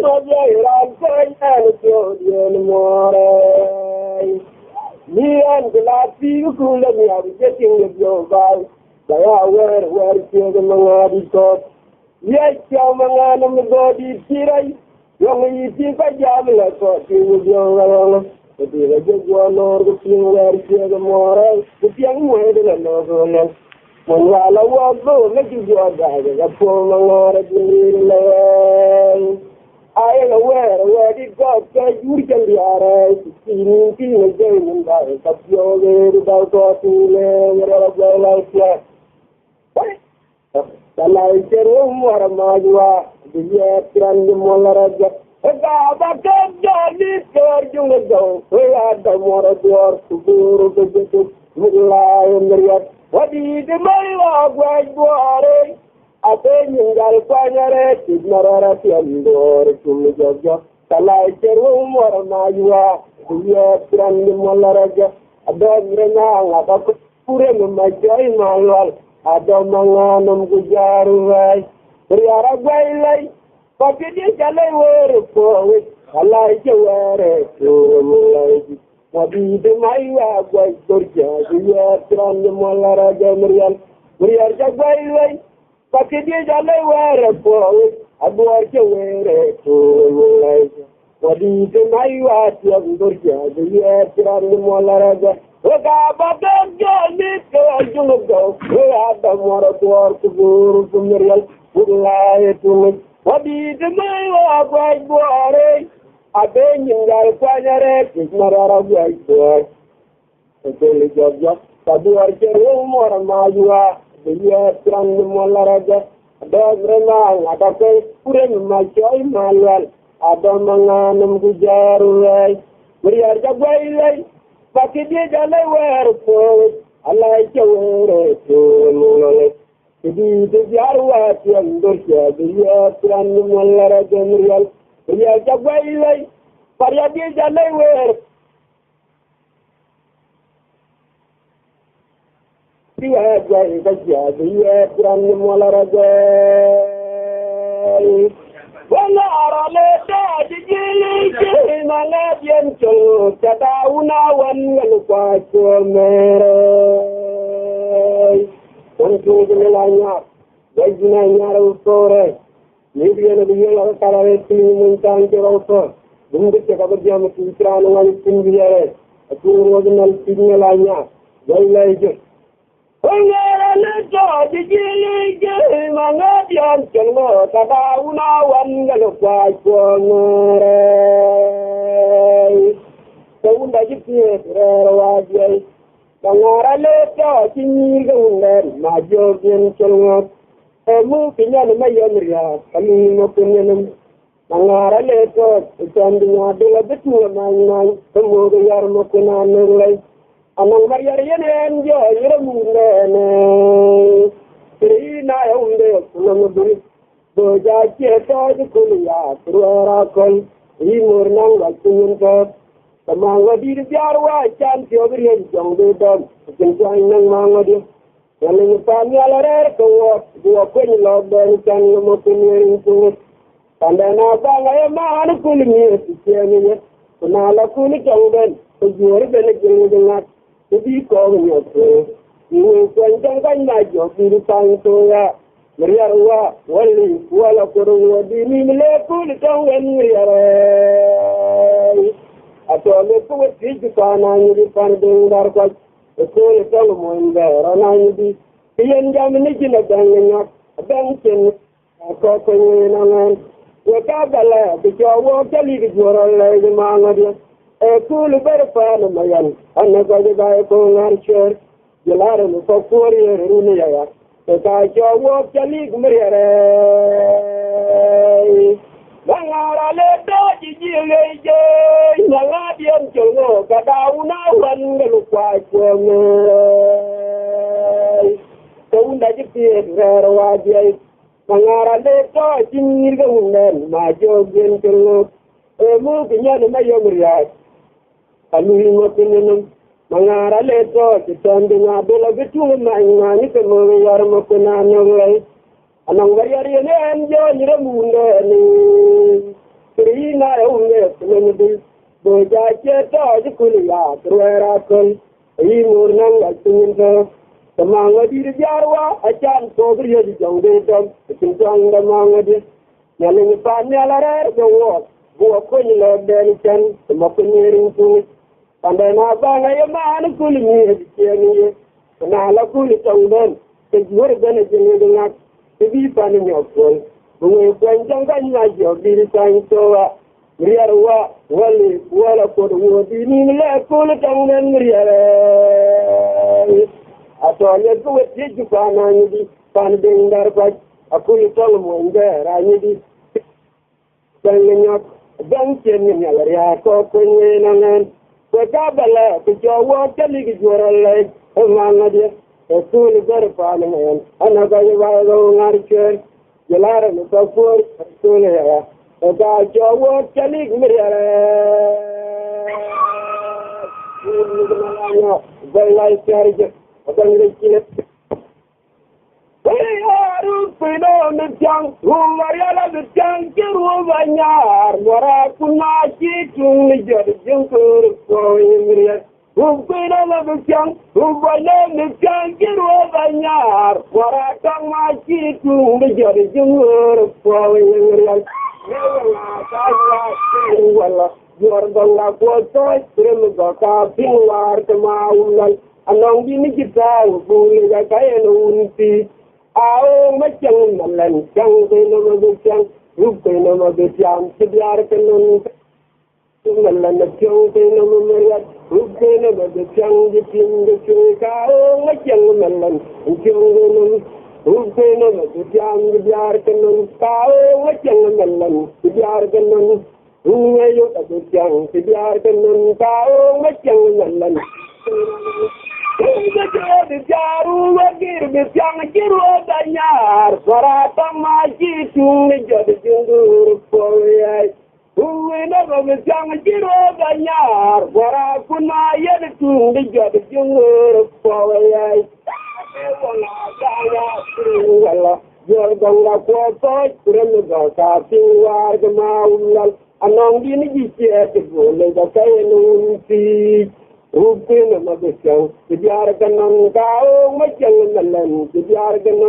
Iran Coin and Jodian More. Me and the last few cool and we are getting with your guys. They are where the Mangadi got. Yes, Yaman and the body, Tirai. Young eating by Yamila, so she was young. But we are just one or the king where the more. The young way to the Lord. When I walk through, let you go back. I pull my Lord at the I am aware where did God say you can be alright. Seeing a game and die. But you're there without talking, whatever like that. What? The light room or a Majua, the yet and the Molaraja. About that, this girl, you will go. We had the more door to go to the lie in the yet. What is the mail of white water? I think you got a fire, it's not a door to me, Jojo. The light room or a Majua, the yet and the Molaraja. I don't know about put him in my joy, my lord. I don't know I'm Gujaru. We are a way late, but it is a lay word for it. I like to wear it. What is the my white Georgia? We are from the Molara Gamriel. We are the way late, but it is a lay word for it. I like to wear it. What is the my white Georgia? We are from the Molara. Look about that girl, this girl, you look go. We have the more to work to go to Miriam. Would lie to me. What is the mail of white boy? I beg you, I find it's not out of white boy. The village of just Sabuar Jerum or Majua, the year from the Molaraja. I don't remember, I got to put in my joy, my well. I don't know, Gujaru. We are the way. But it is a wear for it. I like to wear it. It is the Yarwat and Dusha, the Yat and the Molara General. We are the way, but it is a wear. You have the Yat and the Molara General. When I let the Malayan to Tadauna one will quite for me. One to the Lanya, Regina Yarrow Store, maybe in the yellow color in Tanker also. Then the Cabajam Kitran one thing the air, a two original signal Lanya, well legend. When I let the Gilly, Malayan to Tadauna one will quite for me. So that you feel Bangara later, King my Georgian Chilwell, a moving on the Mayoria, I mean, opinion. Bangara later, it's on the Adela Bitu, my the movie Yarmokina, no among Marian and your moon. Three night only, Lamabu, Boja, the Kulia, through our call, even now like Singing. The Mangadi is Yarwa, can't you over here, young Dudon, can join the Mangadi. When you find Yalare to walk, do a queen love, then you can look into it. And then I am a man who needs to hear me. So now I could tell them, because you are benefiting not to be calling your prayer. You will send them by night, your beauty time so that. Maria, well, of course, be me, cool it down when we are. I told you to teach the fan and you find doing that. The soul is all there, and I be the young Dominican of Danging, a benching, a cockling in a man. What out the lab, if you walk the lead, you are like the man of you. A cool better fan of my young, and never did I go on church. You let him for 4 years in the air. If I shall walk the league, Maria. Bangara later, Maladian to know that I will now run the quite for me. So that you feel very wide. Bangara later, Jimmy, my Georgian to look. A moving on my young yard. I mean, looking Mangara later, the sending a bill of it to my man, you can move your Mokana way. Among the area and John Ramunda, Namabi, Boja Cheta, the Kulia, Ruerakon, Imur Nanga Tunga, the Mangadi Jarwa, a chance over here, the young data, the Kinjang the Mangadi, Yaling Panela, the war, who are calling out Denison, the Mopinering to it, and then I bang a man cooling me, and I love cooling tongue then, the good benefit in the to be fun in your soul. When you can like your design so Riarwa, well, for the world, you need a cool tongue and Riar. I saw you go with you, finding that a cool tongue one there. I need it. Banging up, dunking in your area, talking in and the Gabala, to your work, telling you are like a man. A soon is very parliament, another Yellow Yalara, the support, soon here. About your work, telling me, very nice carriage, a very kid. They are freedom the young, who are the young, over Yar, Morakuna, to the jungle, for him. Who played over the young, who by name the young, get over Yar, what I come my key to the judge, you were following. You are the love for choice, Remaka, Pinwar, the Maulan, and on the guitar, who is a Kayan feet. Oh, my young man, young, they know the young, who they know the young, to the Arkanon. Malan of young, they know the who they know the young, the king, the Chika, my young Malan, and young, who they know the young, the Arkanon, my young Malan, the Arkanon, who may look at the young, the Arkanon, my young Malan. The Jaru, the young hero, the Yar, for I come my key to the judge for the who never was young hero, the Yar, for I could not yet to the judge for the you're going to go to the mountain, and on the Niji, the Kayan feet. Rupin of the show, the Yargan Gao, my young Malan, the Yargan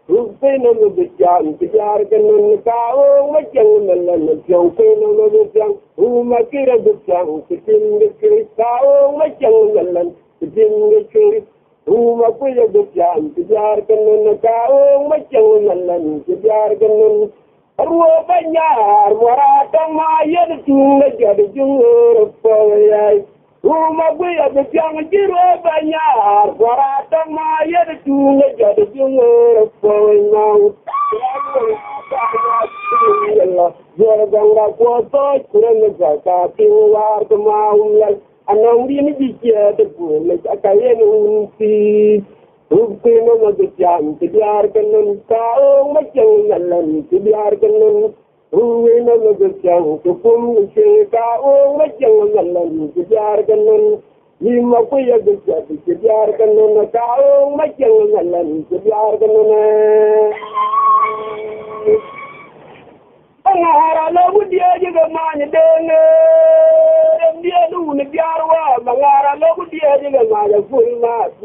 Rupin of the young, the Yargan Gao, my young Malan, the Jopin of the young, who my kid of the young, the King the Kiristao, my young Malan, the King the Kirist, who my queen of the young, the Yargan Gao, my young Malan, the Yargan Rupanyar, Morata, my young, the Judge, you for Uma way of the young hero by Yar, what I done my other two, the junior flowing now. You're going to go to the King, the mountain, and on the image here, the boom, like a Kayan feet. Who came over the young, the Arkanon, my young Malan, the Arkanon. Who will never get young to come and shake out my young Malan, the Jarganon, you must be a good job, the Jarganon, a cow, my young Malan, the Jarganon. I love the edge of the man, and the other one, the Jarwa, Mangara, love the edge of the man, full mass,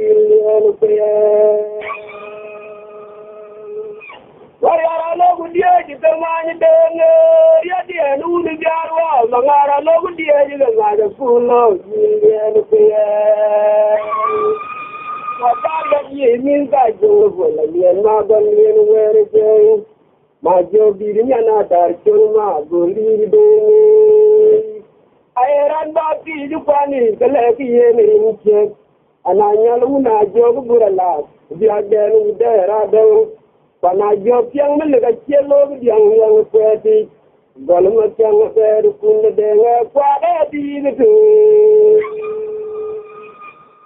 I love the edge of the man, Yadi, and who the Jarwa, Mangara, love the edge of the man, full of what means I go, and not going to wear it again. My job is not that Chuma, believe me. I ran back to the funny, the lucky in check, and I know I joke good a lot. We are there, there, I don't. When I joke young, like a yellow, young, pretty. Golma young affair, the day, quite a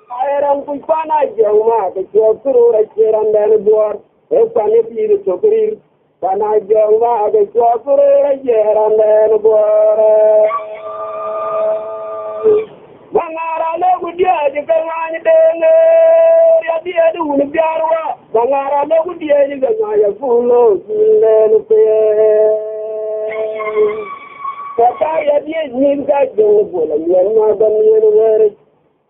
I ran to Pana, young Mark, a joke through a chair and then a board, a funny period to career. When I young Mark, a joke for a year and then a board. Mangara logu dia di kemana dengar ya dia dulu biarwa. Mangara logu dia di kemana fulo silen pe. Kaya dia ni ka jong bola yan ma ban yan were.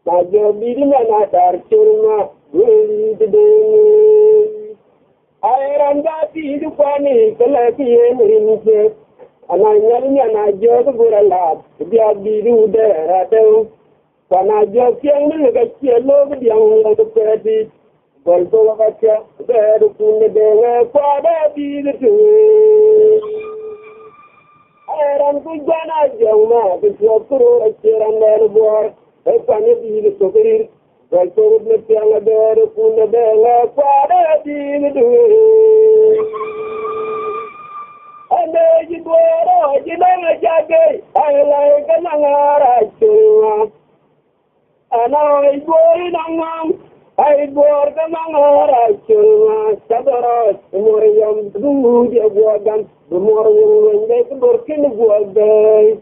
Na jo bidi na na tar chulma buli de. Ay randa ti du pani kala ki en rinse. Ana nyal nya na jo ko bura la. Dia bidi u de ra de. Pana jo kyang ni ga chi lo ga diang lo to pedi. Bol to ga cha de du kun de kwa da bidi tu. Ayran ku jana jama ku sokro achiran der bor e pani di sokrir bol to ne tianga der ku ne de kwada di du ane ji boro ji na jage ay lai kana ngara chuma ana ai bori nangam ay bor kana ngara chuma sabara moriyam du di bogan Bumor yung ngay kubor kinubuag day.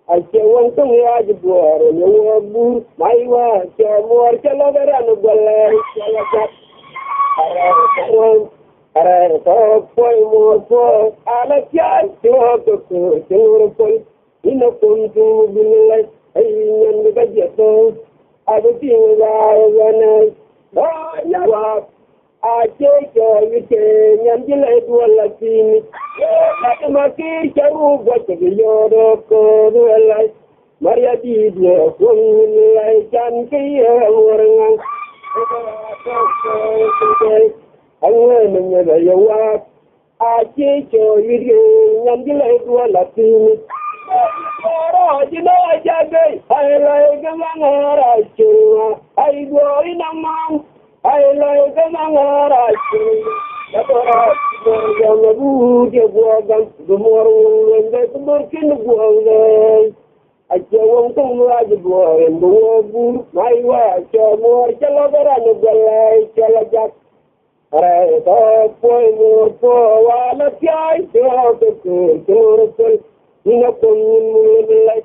Ay siya wang tungyag buwar. Yung bur, maiwa, siya muwar siya lagaran o balay. Siya lagat. Aray, po'y muwar po. Alat yan, siya kukur. Sinuro po'y inakuntung binilay. Ay yan nagagyato. Ado tingay ganay. Yawak. Ache yute nyamjile duwala sini maki charu boche yoro ko duwala Maria Biblia kunilai chan kiya warangang angwe mnyada yawa ache yute nyamjile duwala sini Oro jino jage ay gamangara chuma ay go inamang ay lai ka mangara chi yapora ya bu je buagan dumor wende kumur kin buagan ache wong tung la je buagan bu mai wa che mor che la gara no galai che la jak are to poi mor po wa la pyai to ko mor po ina ko mun lai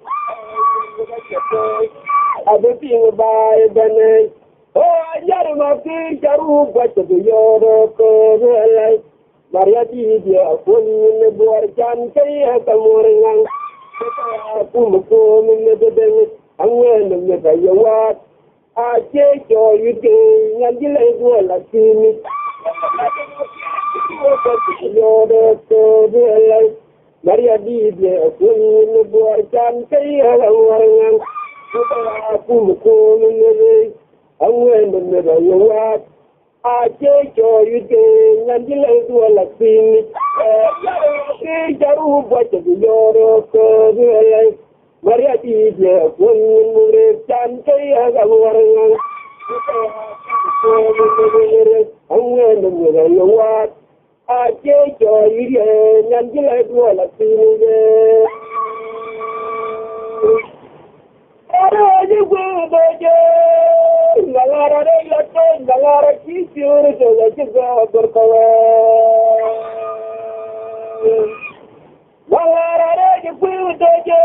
abeti baai bane Oh, yaru mafi jaru baca yoro ko relai Maria dia kun buar jan kaya kamuringang aku ko min de angwen ne bayawat ache cho yuke nyandile gola sini yoro ko relai Maria dia kun buar jan kaya kamuringang aku ko min de angwen ne bayawat ache cho yuke nyandile gola sini jaru baca yoro ko relai Maria dia kun mure chan kaya kamuringang angwen ne bayawat ache cho yuke nyandile gola sini Araje gudoje Nagara de lato nagara kisiure joga jiga berkawe Nagara de gudoje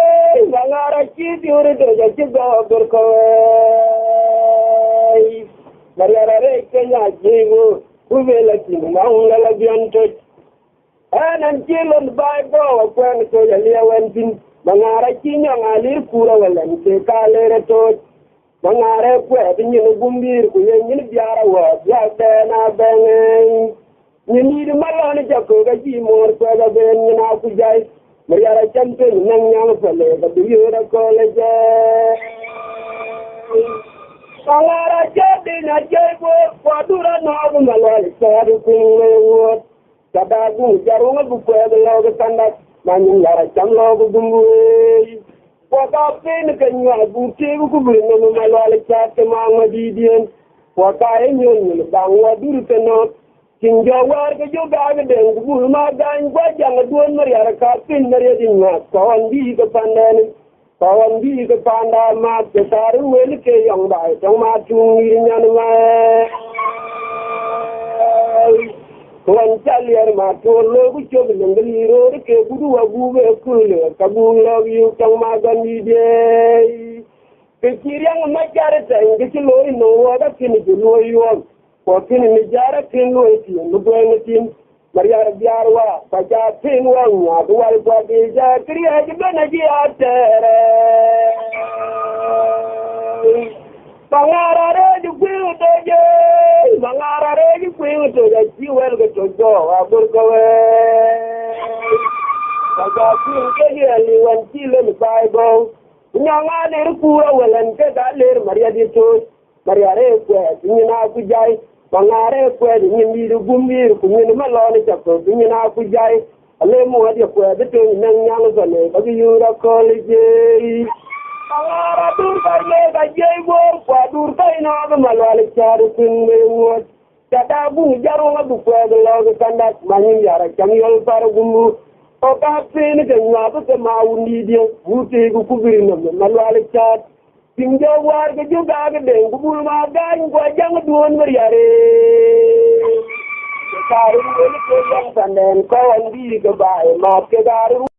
nagara kisiure joga jiga berkawe Nagara de kenya jigo kubela kimangala bianto Anan kilon Bible kwen ko yalia wentin Mangara kinya ngalir kura walan ke kalere to mangare kwe binyin gumbir ku yin biara wa ya na bengen ni malani jako ga ji mor ko ga ben na ku jai mariara champe nang nyang pale ga biyura ko le je Mangara jadi na jebo kwa dura no abu malwali sadu kunwe Kadagu jarunga bu ko ga lo ga tandak Manyung yara chamlo ko dumwe waka pen kanya buti ko bulno no malwala chat ma ngadidian waka enyon ni bangwa durteno kinjo war ko joga ga den bul ma gan gwa jang duon mar yara ka pen mar yadin ma kawan bi ko panda ma te taru wel ke yong bai tong ma chung ni nyan ma Tuan caliar matur lo kucuk nenggali ro ke budu abu be kule kabung lo yu kang magan di de kecil yang macar teng kecil lo ino ada kini lo yuam ko kini nejara kin lo itu lo gue ngetin Maria Biarwa, Paja Pingwang, the Wal Pagija, Kriya Benaji Atere. Mangara de Queen to Jay, Mangara de Queen to the Jewel to go, Aburkawe. Paja Ping, when Chile Bible. Nyanga ne kura welan ke daler Maria di to Maria re ko ni na ku jai mangare ko ni mi du gumir ku ni ma lo ni chapto ni na ku jai ale mo hadi ko de to nang nyang so ne ba yu ra ko le je mangara dur ka le ga je bo ko dur ka ina ga ma lo le char kun me wo ta bu jaro ga bu ko de lo ga kanda manin yara cham yol par gumu o ka pene ke ngaba ke mawundi dia wuti ku kubiri no malwale chat tinjo war ke juga ke de kubul ma gan ko jang duon mariare ka ru ni ko jang sanden ko andi ke bae ma ke garu